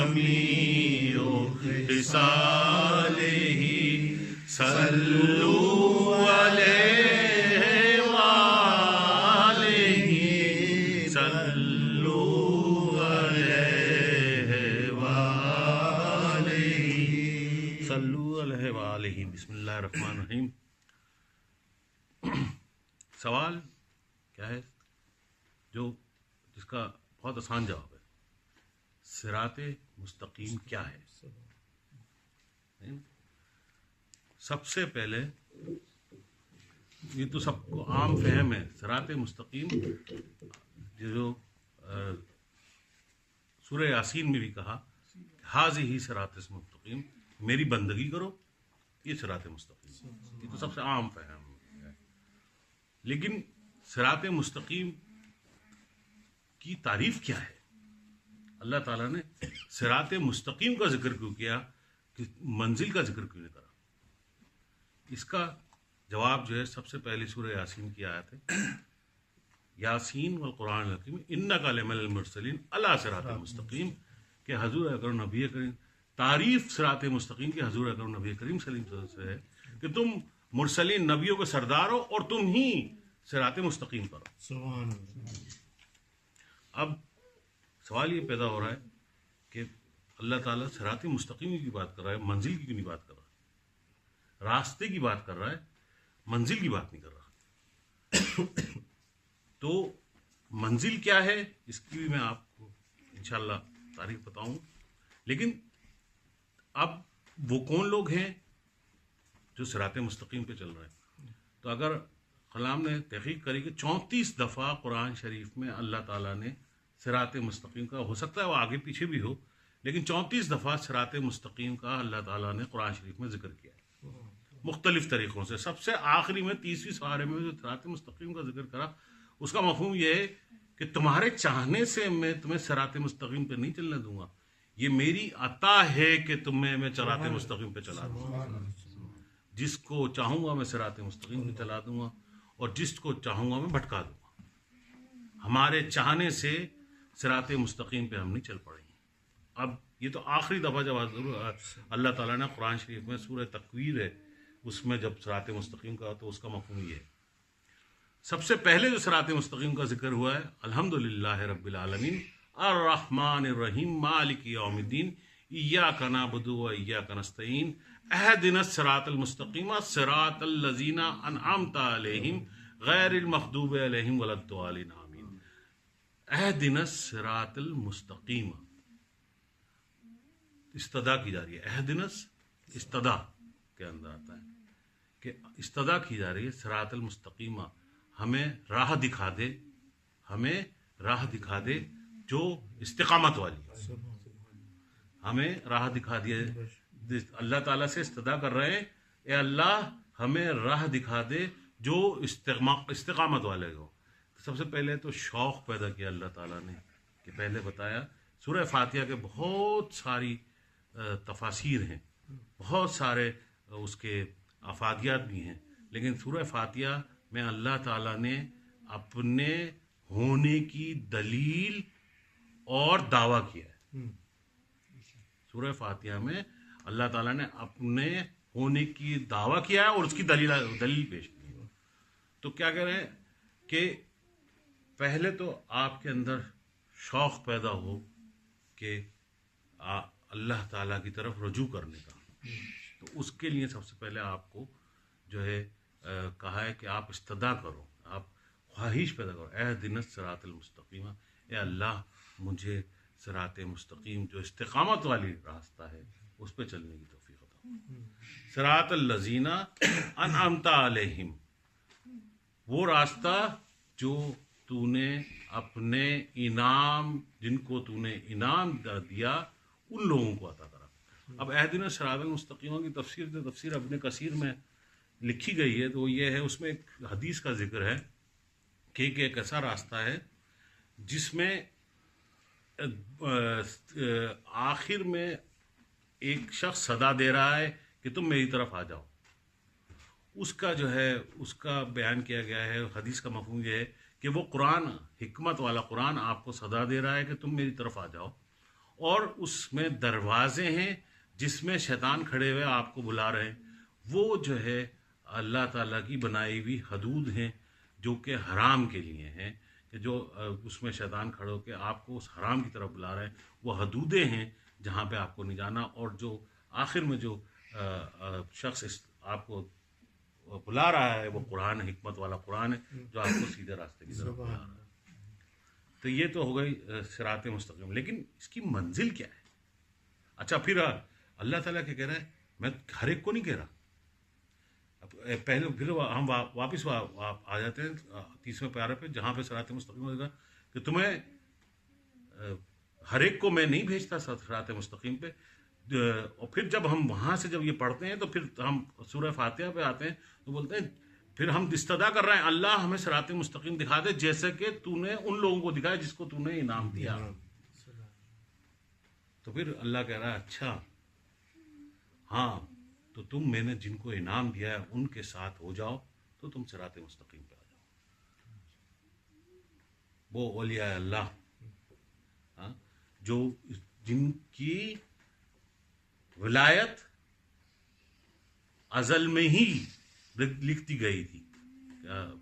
جميع خصاله صلوا عليه وآله صلوا عليه وآله صلوا علیہ وآلہ. بسم اللہ الرحمن الرحیم. سوال کیا ہے جس کا بہت آسان جواب ہے. صراط مستقیم کیا ہے؟ سب سے پہلے یہ تو سب کو عام فہم ہے. صراط مستقیم جو سورہ یاسین میں بھی کہا ھذہ صراط مستقیم، میری بندگی کرو، یہ صراط مستقیم. یہ تو سب سے عام فہم ہے. لیکن صراط مستقیم کی تعریف کیا ہے؟ اللہ تعالیٰ نے صراط مستقیم کا ذکر کیوں کیا کہ منزل کا ذکر کیوں نہیں کرا؟ اس کا جواب جو ہے سب سے پہلی سورہ یاسین کی آیت ہے، یاسین والقرآن الحکیم انک لمن المرسلین علی صراط مستقیم، کہ حضور اکرم نبی کریم تعریف صراط مستقیم کی حضور اکرم نبی کریم صلی اللہ علیہ وسلم سے ہے کہ تم مرسلین نبیوں کے سردار ہو اور تم ہی صراط مستقیم پر ہو. سبحان اللہ. اب سوال یہ پیدا ہو رہا ہے کہ اللہ تعالیٰ صراط مستقیم کی بات کر رہا ہے، منزل کی کیوں نہیں بات کر رہا؟ راستے کی بات کر رہا ہے، منزل کی بات نہیں کر رہا. تو منزل کیا ہے اس کی بھی میں آپ کو انشاءاللہ تاریخ بتاؤں. لیکن اب وہ کون لوگ ہیں جو صراط مستقیم پہ چل رہے ہیں؟ تو اگر کلام نے تحقیق کری کہ 34 دفعہ قرآن شریف میں اللہ تعالیٰ نے صراط مستقیم کا، ہو سکتا ہے وہ آگے پیچھے بھی ہو، لیکن 34 دفعہ صراط مستقیم کا اللہ تعالیٰ نے قرآن شریف میں ذکر کیا ہے مختلف طریقوں سے. سب سے آخری میں 30ویں سپارے میں جو صراط مستقیم کا ذکر کرا، اس کا مفہوم یہ ہے کہ تمہارے چاہنے سے میں تمہیں صراط مستقیم پہ نہیں چلنے دوں گا، یہ میری عطا ہے کہ تمہیں میں صراط مستقیم پہ چلا دوں گا. جس کو چاہوں گا میں صراط مستقیم پہ چلا دوں گا اور جس کو چاہوں گا میں بھٹکا دوں گا. ہمارے چاہنے سے صراط مستقیم پہ ہم نہیں چل پڑیں گے. اب یہ تو آخری دفعہ جب اللہ تعالیٰ نے قرآن شریف میں سورہ تکویر ہے اس میں جب صراط مستقیم کا تو اس کا مفہوم یہ ہے. سب سے پہلے جو صراط مستقیم کا ذکر ہوا ہے الحمدللہ رب العالمین الرحمن الرحیم مالک یوم الدین ایاک نعبد و ایاک نستعین اہدنا الصراط المستقیم صراط الذین انعمت علیہم غیر المغضوب علیہم ولا الضالین آمین. اہدنا الصراط المستقیم استدا کی جا رہی ہے. اہدنا استدا کے اندر آتا ہے کہ استدا کی جا رہی ہے صراط المستقیمہ، ہمیں راہ دکھا دے، ہمیں راہ دکھا دے جو استقامت والی ہے. ہمیں راہ دکھا دیا. اللہ تعالیٰ سے استدا کر رہے ہیں اے اللہ ہمیں راہ دکھا دے جو استقامت والے ہو. سب سے پہلے تو شوق پیدا کیا اللہ تعالیٰ نے کہ پہلے بتایا سورہ فاتحہ کے بہت ساری تفاسیر ہیں، بہت سارے اس کے افادیات بھی ہیں، لیکن سورہ فاتحہ میں اللہ تعالیٰ نے اپنے ہونے کی دلیل اور دعویٰ کیا ہے. سورہ فاتحہ میں اللہ تعالیٰ نے اپنے ہونے کی دعویٰ کیا ہے اور اس کی دلیل پیش کی ہے. تو کیا کہہ رہے ہیں کہ پہلے تو آپ کے اندر شوق پیدا ہو کہ اللہ تعالیٰ کی طرف رجوع کرنے کا. تو اس کے لیے سب سے پہلے آپ کو جو ہے کہا ہے کہ آپ استدا کرو، آپ خواہش پیدا کرو. اہدنا الصراط المستقیم، اے اللہ مجھے صراط مستقیم جو استقامت والی راستہ ہے اس پہ چلنے کی توفیق عطا. صراط الذین انعمت علیہم، وہ راستہ جو تو نے اپنے انعام، جن کو تو نے انعام دیا ان لوگوں کو عطا کرا. اب اہدنا الصراط المستقیم کی تفسیر ابن کثیر میں لکھی گئی ہے، تو یہ ہے اس میں ایک حدیث کا ذکر ہے کہ ایک ایسا راستہ ہے جس میں آخر میں ایک شخص صدا دے رہا ہے کہ تم میری طرف آ جاؤ. اس کا جو ہے اس کا بیان کیا گیا ہے. حدیث کا مفہوم یہ ہے کہ وہ قرآن، حکمت والا قرآن آپ کو صدا دے رہا ہے کہ تم میری طرف آ جاؤ، اور اس میں دروازے ہیں جس میں شیطان کھڑے ہوئے آپ کو بلا رہے ہیں. وہ جو ہے اللہ تعالیٰ کی بنائی ہوئی حدود ہیں جو کہ حرام کے لیے ہیں, کہ جو اس میں شیطان کھڑے ہو کے آپ کو اس حرام کی طرف بلا رہے ہیں. وہ حدودیں ہیں جہاں پہ آپ کو نہیں جانا. اور جو آخر میں جو شخص آپ کو بلا رہا ہے وہ قرآن, حکمت والا قرآن ہے جو آپ کو سیدھے راستے کی طرف بلا رہا ہے. تو یہ تو ہو گئی صراط مستقیم. لیکن اس کی منزل کیا ہے؟ اچھا پھر اللہ تعالیٰ کیا کہہ رہا ہے؟ میں ہر ایک کو نہیں کہہ رہا. پہلے پھر ہم واپس آ جاتے ہیں 30ویں پیارے پہ جہاں پہ صراط مستقیم ہوگا کہ تمہیں ہر ایک کو میں نہیں بھیجتا صراط مستقیم پہ. اور پھر جب ہم وہاں سے جب یہ پڑھتے ہیں تو پھر ہم سورہ فاتحہ پہ آتے ہیں تو بولتے ہیں پھر ہم استدا کر رہے ہیں اللہ ہمیں صراط مستقیم دکھا دے جیسے کہ تو نے ان لوگوں کو دکھایا جس کو تو نے انعام دیا. تو پھر اللہ کہہ رہا ہے اچھا ہاں تو تم میں نے جن کو انعام دیا ہے ان کے ساتھ ہو جاؤ تو تم صراط مستقیم پہ آ جاؤ. وہ اولیاء اللہ جو جن کی ولایت ازل میں ہی لکھتی گئی تھی.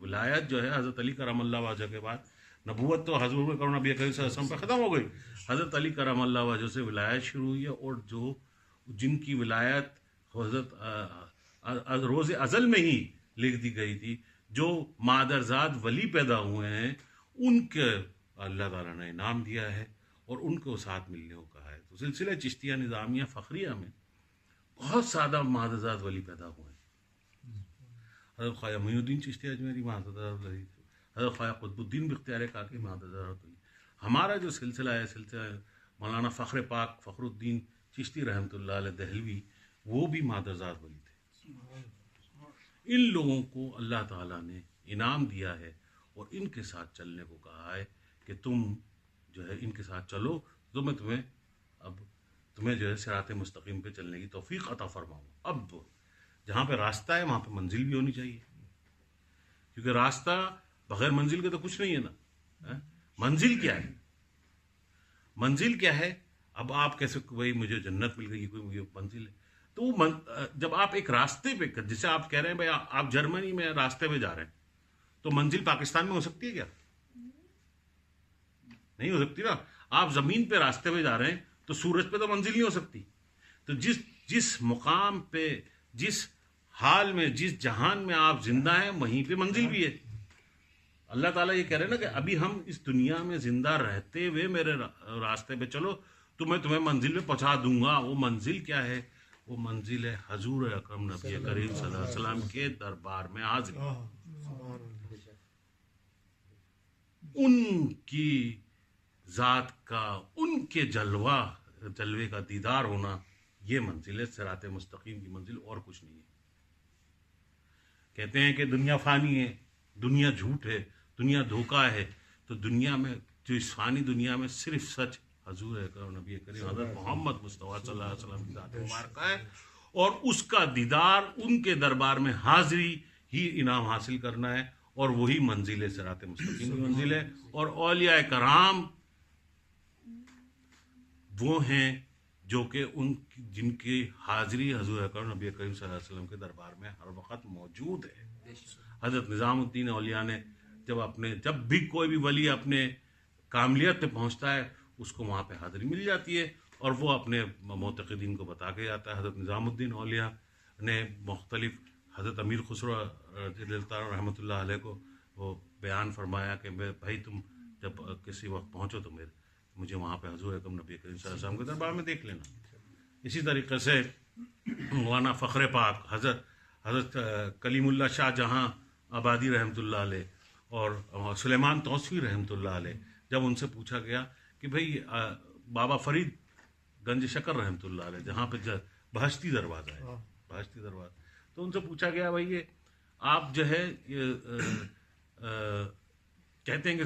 ولایت جو ہے حضرت علی کرم اللہ وجہ کے بعد, نبوت تو حضور کرم نبی کریم صلی اللہ علیہ وسلم پہ ختم ہو گئی, حضرت علی کرم اللہ وجہ سے ولایت شروع ہوئی ہے. اور جو جن کی ولایت حضرت روز ازل میں ہی لکھ دی گئی تھی, جو مادرزاد ولی پیدا ہوئے ہیں, ان کے اللہ تعالیٰ نے انعام دیا ہے اور ان کو ساتھ ملنے کو کہا ہے. تو سلسلہ چشتیہ نظامیہ فخریہ میں بہت سادہ مادرزاد ولی پیدا ہوئے ہیں. حضرت خواجہ معین الدین چشتی اجمیری مادرزاد ولی, حضرت خواجہ قطب الدین بختیار کاکی مادرزاد ولی. ہمارا جو سلسلہ ہے سلسلہ مولانا فخر پاک فخر الدین چشتی رحمۃ اللہ علیہ دہلوی, وہ بھی مادرزاد ولی تھے. ان لوگوں کو اللہ تعالیٰ نے انعام دیا ہے اور ان کے ساتھ چلنے کو کہا ہے کہ تم جو ہے ان کے ساتھ چلو تو میں تمہیں جو ہے صراط مستقیم پہ چلنے کی توفیق عطا فرماؤں. اب جہاں پہ راستہ ہے وہاں پہ منزل بھی ہونی چاہیے, کیونکہ راستہ بغیر منزل کے تو کچھ نہیں ہے نا. منزل کیا ہے؟ منزل کیا ہے؟ اب آپ کیسے بھائی مجھے جنت مل گئی, کوئی مجھے منزل ہے. تو جب آپ ایک راستے پہ, جسے آپ کہہ رہے ہیں بھائی آپ جرمنی میں راستے پہ جا رہے ہیں, تو منزل پاکستان میں ہو سکتی ہے کیا؟ نہیں ہو سکتی نا. آپ زمین پہ راستے پہ جا رہے ہیں تو سورج پہ تو منزل نہیں ہو سکتی. تو جس مقام پہ, جس حال میں, جس جہان میں آپ زندہ ہیں وہیں پہ منزل بھی ہے. اللہ تعالیٰ یہ کہہ رہے ہیں نا کہ ابھی ہم اس دنیا میں زندہ رہتے ہوئے میرے راستے پہ چلو تو میں تمہیں منزل پہ پہنچا دوں گا. وہ منزل کیا ہے؟ وہ منزل ہے حضور اکرم نبی کریم صلی اللہ علیہ وسلم کے دربار میں حاضری. ان کی ذات کا, ان کے جلوے کا دیدار ہونا, یہ منزل ہے صراط مستقیم کی منزل, اور کچھ نہیں ہے. کہتے ہیں کہ دنیا فانی ہے, دنیا جھوٹ ہے, دنیا دھوکہ ہے. تو دنیا میں, جو اس فانی دنیا میں صرف سچ حضور اکرم نبی کریم حضرت محمد مصطفیٰ صلی اللہ علیہ وسلم کی ذات مبارکہ ہے, اور اس کا دیدار, ان کے دربار میں حاضری ہی انعام حاصل کرنا ہے, اور وہی منزل ہے صراط مستقیم کی منزل ہے. اور اولیاء کرام وہ ہیں جو کہ جن کی حاضری حضور اکرم نبی کریم صلی اللہ علیہ وسلم کے دربار میں ہر وقت موجود ہے. حضرت نظام الدین اولیاء نے جب بھی کوئی بھی ولی اپنے کاملیت پہ پہنچتا ہے اس کو وہاں پہ حاضری مل جاتی ہے, اور وہ اپنے معتقدین کو بتا کے جاتا ہے. حضرت نظام الدین اولیاء نے مختلف حضرت امیر خسرو رحمۃ اللہ علیہ کو وہ بیان فرمایا کہ بھائی تم جب کسی وقت پہنچو تو مجھے وہاں پہ حضور اکرم نبی کریم صلی اللہ علیہ وسلم کے دربار میں دیکھ لینا. اسی طریقے سے مولانا فخر پاک حضرت کلیم اللہ شاہ جہاں آبادی رحمۃ اللہ علیہ اور سلیمان توسوی رحمۃ اللہ علیہ, جب ان سے پوچھا گیا کہ بھئی بابا فرید گنج شکر رحمۃ اللہ علیہ جہاں پہ بہشتی دروازہ ہے, بہشتی دروازہ, تو ان سے پوچھا گیا بھائی یہ آپ جو ہے کہتے ہیں کہ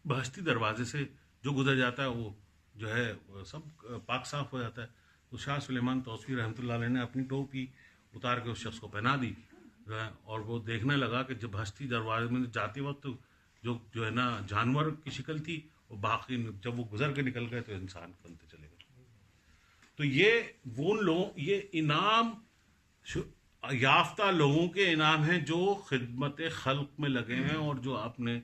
بہشتی دروازے سے جو گزر جاتا ہے وہ جو ہے سب پاک صاف ہو جاتا ہے. تو شاہ سلیمان توسوی رحمۃ اللہ علیہ نے اپنی ٹوپی اتار کے اس شخص کو پہنا دی, اور وہ دیکھنے لگا کہ جب بہشتی دروازے میں جاتے وقت جو ہے نا جانور کی شکل تھی, وہ باقی جب وہ گزر کے نکل گئے تو انسان بنتے چلے گئے. تو یہ وہ لوگ، یہ انعام یافتہ لوگوں کے انعام ہیں جو خدمت خلق میں لگے ہیں اور جو اپنے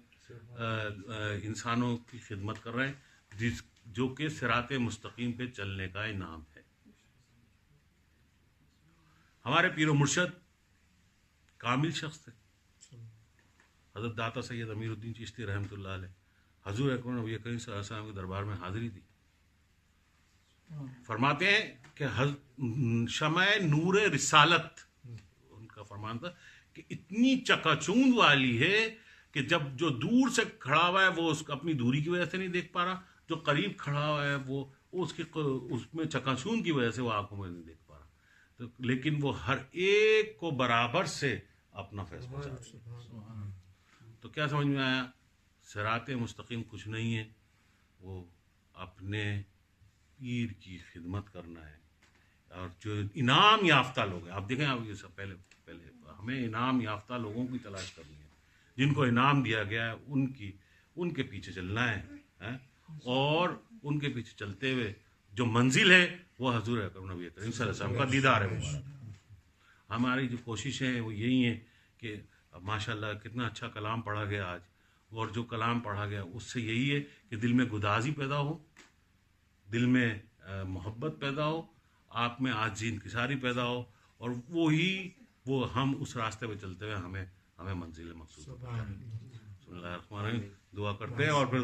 انسانوں کی خدمت کر رہے ہیں، جو کہ صراط مستقیم پہ چلنے کا انعام ہے. ہمارے پیر و مرشد کامل شخص تھے. حضرت داتا سید امیر الدین چشتی رحمۃ اللہ علیہ، حضور اکرم نبی کریم صلی اللہ علیہ وسلم کے دربار میں حاضری دی. فرماتے ہیں کہ شمع نور رسالت، ان کا فرمان تھا کہ اتنی چکا چوند والی ہے کہ جب جو دور سے کھڑا ہوا ہے وہ اس کو اپنی دوری کی وجہ سے نہیں دیکھ پا رہا، جو قریب کھڑا ہوا ہے وہ اس میں چکا چوند کی وجہ سے وہ آنکھوں میں نہیں دیکھ پا رہا. تو لیکن وہ ہر ایک کو برابر سے اپنا فیض پہنچا رہا ہے. تو کیا سمجھ میں آیا؟ صراط مستقیم کچھ نہیں ہے، وہ اپنے پیر کی خدمت کرنا ہے. اور جو انعام یافتہ لوگ ہیں، آپ دیکھیں، آپ یہ سب پہلے ہمیں انعام یافتہ لوگوں کی تلاش کرنی ہے، جن کو انعام دیا گیا ہے ان کے پیچھے چلنا ہے، اور ان کے پیچھے چلتے ہوئے جو منزل ہے وہ حضور اکرم نبی کریم صلی اللہ علیہ وسلم کا دیدار ہے. ہماری جو کوششیں ہیں وہ یہی ہیں کہ ماشاء اللہ کتنا اچھا کلام پڑھا گیا آج، اور جو کلام پڑھا گیا اس سے یہی ہے کہ دل میں گدازی پیدا ہو، دل میں محبت پیدا ہو، آپ میں عاجزی انکساری پیدا ہو، اور وہ ہم اس راستے پہ چلتے ہوئے ہمیں منزل مقصود. بسم اللہ الرحمن الرحیم. دعا کرتے ہیں اور پھر